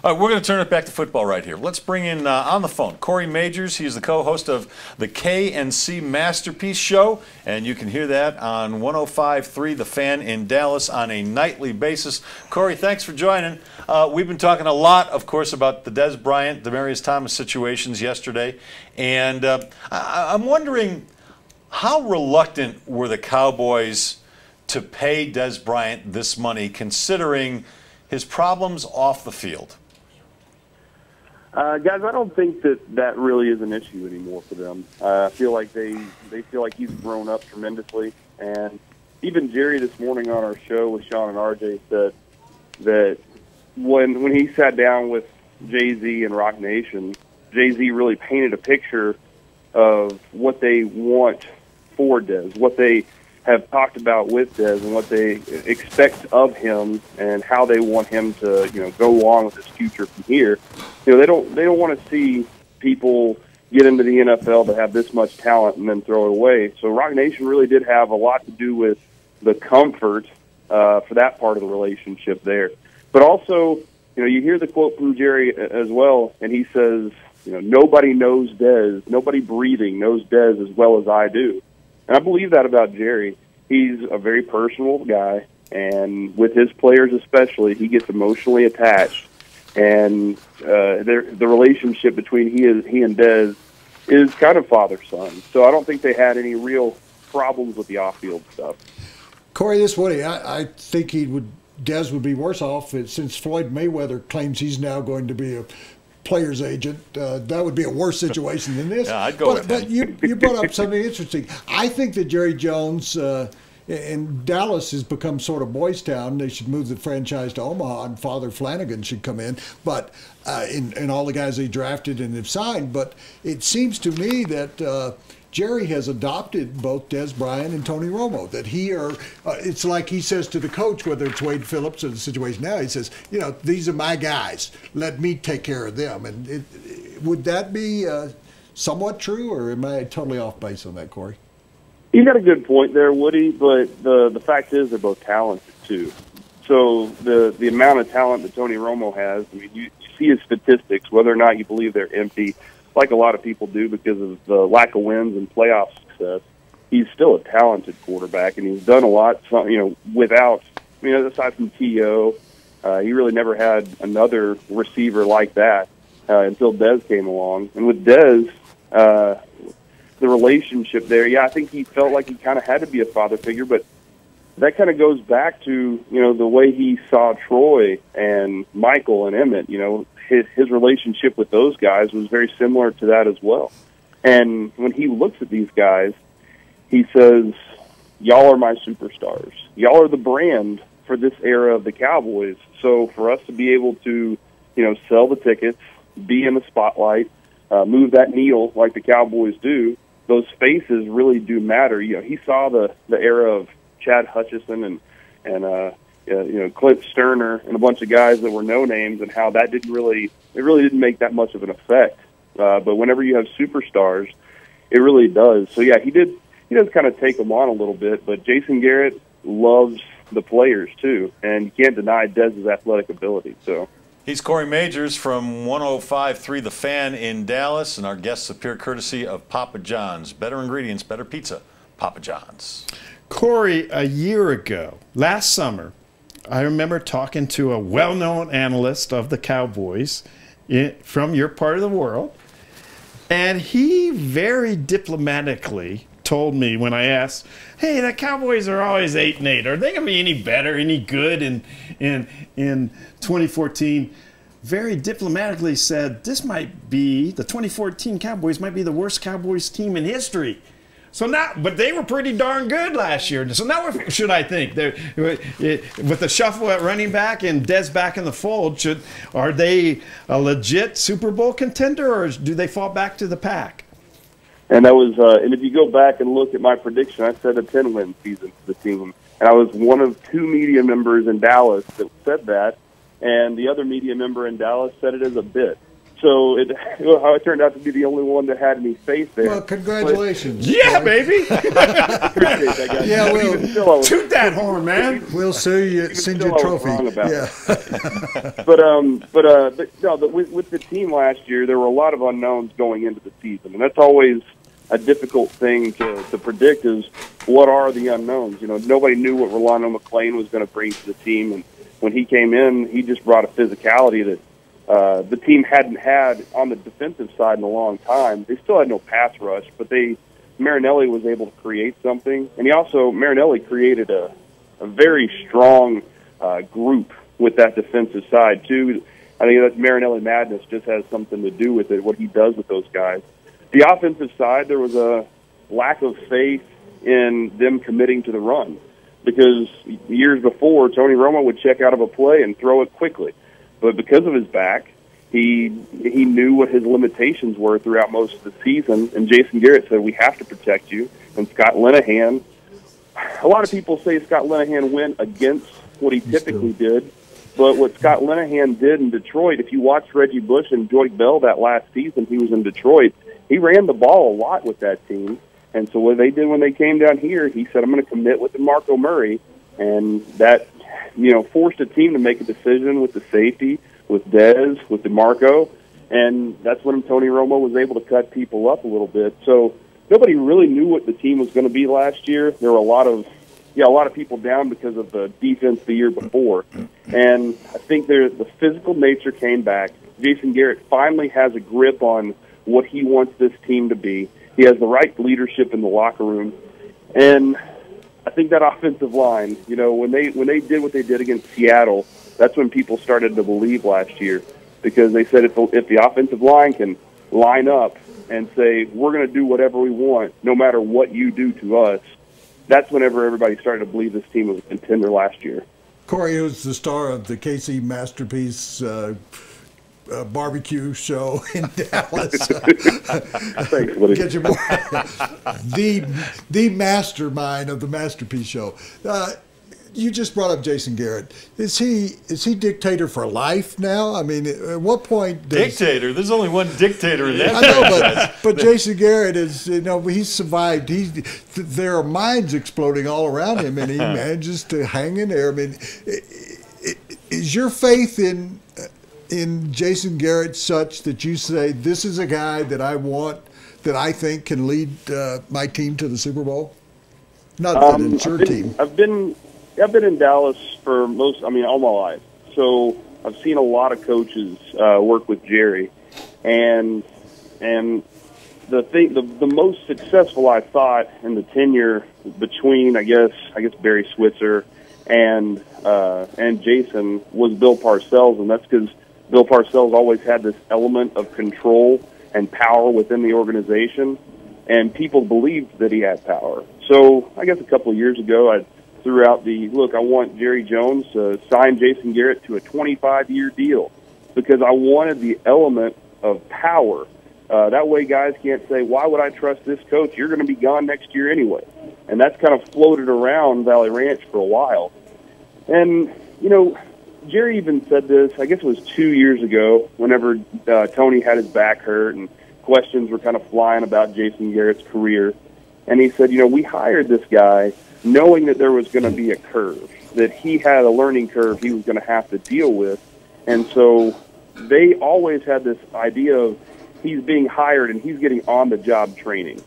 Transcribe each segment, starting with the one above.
All right, we're going to turn it back to football right here. Let's bring in on the phone Cory Mageors. He's the co-host of the K&C Masterpiece Show, and you can hear that on 105.3 The Fan in Dallas on a nightly basis. Cory, thanks for joining. We've been talking a lot, of course, about the Dez Bryant, Demaryius Thomas situations yesterday, and I'm wondering how reluctant were the Cowboys to pay Dez Bryant this money, considering his problems off the field? Guys, I don't think that really is an issue anymore for them. I feel like they feel like he's grown up tremendously. And even Jerry this morning on our show with Sean and RJ said that when he sat down with Jay-Z and Rock Nation, Jay-Z really painted a picture of what they want for Dez, what they have talked about with Dez and what they expect of him and how they want him to, go along with his future from here. They don't want to see people get into the NFL that have this much talent and then throw it away. So Rock Nation really did have a lot to do with the comfort for that part of the relationship there. But also, you hear the quote from Jerry as well, and he says, nobody knows Dez, nobody breathing knows Dez as well as I do. And I believe that about Jerry. He's a very personal guy, and with his players especially, he gets emotionally attached. And the relationship between he and Dez is kind of father-son. So I don't think they had any real problems with the off-field stuff. Cory, this Woody, I think Dez would be worse off since Floyd Mayweather claims he's now going to be a player's agent. That would be a worse situation than this. Yeah, I'd go with But you brought up something interesting. I think that Jerry Jones and Dallas has become sort of Boys Town. They should move the franchise to Omaha, and Father Flanagan should come in. But and all the guys they drafted and have signed. But it seems to me that Jerry has adopted both Dez Bryant and Tony Romo. That it's like he says to the coach, whether it's Wade Phillips or the situation now, he says, these are my guys. Let me take care of them. And would that be somewhat true, or am I totally off base on that, Cory? You got a good point there, Woody, but the fact is they're both talented, too. So the amount of talent that Tony Romo has, I mean, you see his statistics, whether or not you believe they're empty, like a lot of people do because of the lack of wins and playoff success. He's still a talented quarterback, and he's done a lot, without, aside from T.O., he really never had another receiver like that until Dez came along. And with Dez, the relationship there, I think he felt like he kind of had to be a father figure, but that kind of goes back to, the way he saw Troy and Michael and Emmett. His relationship with those guys was very similar to that as well. And when he looks at these guys, he says, y'all are my superstars. Y'all are the brand for this era of the Cowboys. So for us to be able to, sell the tickets, be in the spotlight, move that needle like the Cowboys do, those faces really do matter. He saw the era of Chad Hutchison and Clint Sterner and a bunch of guys that were no names, and how that really didn't make that much of an effect. But whenever you have superstars, it really does. So he does kind of take them on a little bit, but Jason Garrett loves the players too, and you can't deny Dez's athletic ability. So he's Cory Mageors from 105.3 The Fan in Dallas, and our guests appear courtesy of Papa John's. Better ingredients, better pizza. Papa John's. Cory, a year ago, last summer, I remember talking to a well-known analyst of the Cowboys from your part of the world, and he very diplomatically told me when I asked, hey, the Cowboys are always 8-8. Are they going to be any better, any good in 2014? Very diplomatically said, the 2014 Cowboys might be the worst Cowboys team in history. So now, but they were pretty darn good last year. So now what should I think? With the shuffle at running back and Dez back in the fold, are they a legit Super Bowl contender, or do they fall back to the pack? And that was, and if you go back and look at my prediction, I said a 10-win season for the team. And I was one of two media members in Dallas that said that, and the other media member in Dallas said it as a bit. So how it turned out to be the only one that had any faith there. Well, congratulations. Yeah, baby. Appreciate that, guys. Yeah, But well, even still, I was- Toot that horn, man. We'll send you a still I was trophy. wrong about Yeah. but no, with the team last year, there were a lot of unknowns going into the season, and that's always a difficult thing to predict. Is what are the unknowns? You know, nobody knew what Rolando McClain was going to bring to the team, and when he came in, he just brought a physicality that the team hadn't had on the defensive side in a long time. They still had no pass rush, but Marinelli was able to create something, and Marinelli created a very strong group with that defensive side too. I think that Marinelli madness just has something to do with it, what he does with those guys. The offensive side, there was a lack of faith in them committing to the run, because years before, Tony Romo would check out of a play and throw it quickly. But because of his back, he knew what his limitations were throughout most of the season, and Jason Garrett said, we have to protect you. And Scott Linehan, a lot of people say Scott Linehan went against what he typically did, but what Scott Linehan did in Detroit, if you watched Reggie Bush and Joyce Bell that last season he was in Detroit, he ran the ball a lot with that team. And so what they did when they came down here, he said, I'm going to commit with DeMarco Murray, and that forced a team to make a decision with the safety, with Dez, with DeMarco, and that's when Tony Romo was able to cut people up a little bit. So nobody really knew what the team was going to be last year. There were a lot of people down because of the defense the year before, and I think the physical nature came back. Jason Garrett finally has a grip on what he wants this team to be. He has the right leadership in the locker room, and I think that offensive line, when they did what they did against Seattle, that's when people started to believe last year, because they said if the offensive line can line up and say, we're going to do whatever we want, no matter what you do to us, that's whenever everybody started to believe this team was a contender last year. Corey, who's the star of the KC Masterpiece barbecue show in Dallas. Thanks, buddy. Get your the mastermind of the Masterpiece show. You just brought up Jason Garrett. Is he dictator for life now? I mean, at what point dictator? There's only one dictator in that. I know, but Jason Garrett is, he's survived. There are mines exploding all around him, and he manages to hang in there. I mean, is your faith in Jason Garrett such that you say, this is a guy that I want, that I think can lead my team to the Super Bowl? Not that it's your team. I've been in Dallas for all my life. So I've seen a lot of coaches work with Jerry, and the most successful I thought in the tenure between I guess Barry Switzer and Jason was Bill Parcells, and that's because Bill Parcells always had this element of control and power within the organization, and people believed that he had power. So I guess a couple of years ago, I threw out I want Jerry Jones to sign Jason Garrett to a 25-year deal, because I wanted the element of power. That way guys can't say, why would I trust this coach? You're going to be gone next year anyway. And that's kind of floated around Valley Ranch for a while. And, Jerry even said this, I guess it was 2 years ago, whenever Tony had his back hurt and questions were kind of flying about Jason Garrett's career. And he said, we hired this guy knowing that there was going to be a curve, that he had a learning curve he was going to have to deal with. And so they always had this idea of he's being hired and he's getting on-the-job training.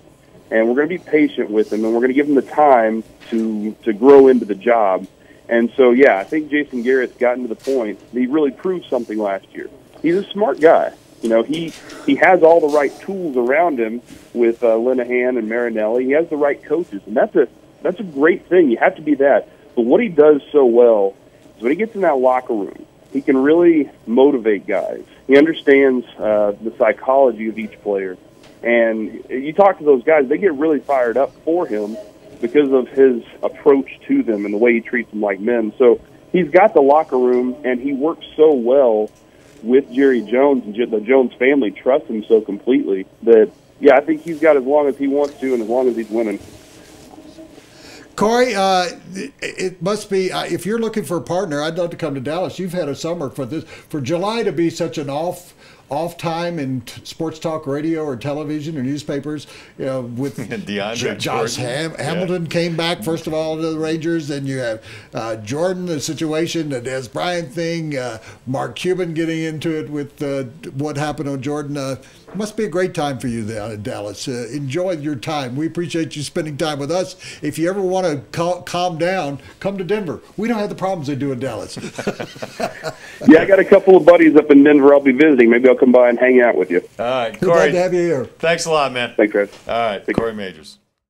And we're going to be patient with him, and we're going to give him the time to grow into the job. And so, yeah, I think Jason Garrett's gotten to the point that he really proved something last year. He's a smart guy. He has all the right tools around him with Linehan and Marinelli. He has the right coaches, and that's a great thing. You have to be that. But what he does so well is when he gets in that locker room, he can really motivate guys. He understands the psychology of each player. And you talk to those guys, they get really fired up for him because of his approach to them and the way he treats them like men. So he's got the locker room, and he works so well with Jerry Jones, and the Jones family trusts him so completely that, yeah, I think he's got as long as he wants to and as long as he's winning. Corey, it must be, if you're looking for a partner, I'd love to come to Dallas. You've had a summer for July to be such an off off time in sports talk radio or television or newspapers, with DeAndre Josh Jordan. Hamilton came back, first of all, to the Rangers. Then you have Jordan, the situation, the Dez Bryant thing, Mark Cuban getting into it with what happened on Jordan. Must be a great time for you down in Dallas. Enjoy your time. We appreciate you spending time with us. If you ever want to calm down, come to Denver. We don't have the problems they do in Dallas. Yeah, I got a couple of buddies up in Denver I'll be visiting. Maybe I'll come by and hang out with you. All right, Glad Cory. to have you here. Thanks a lot, man. Thanks, guys. All right, Cory Mageors.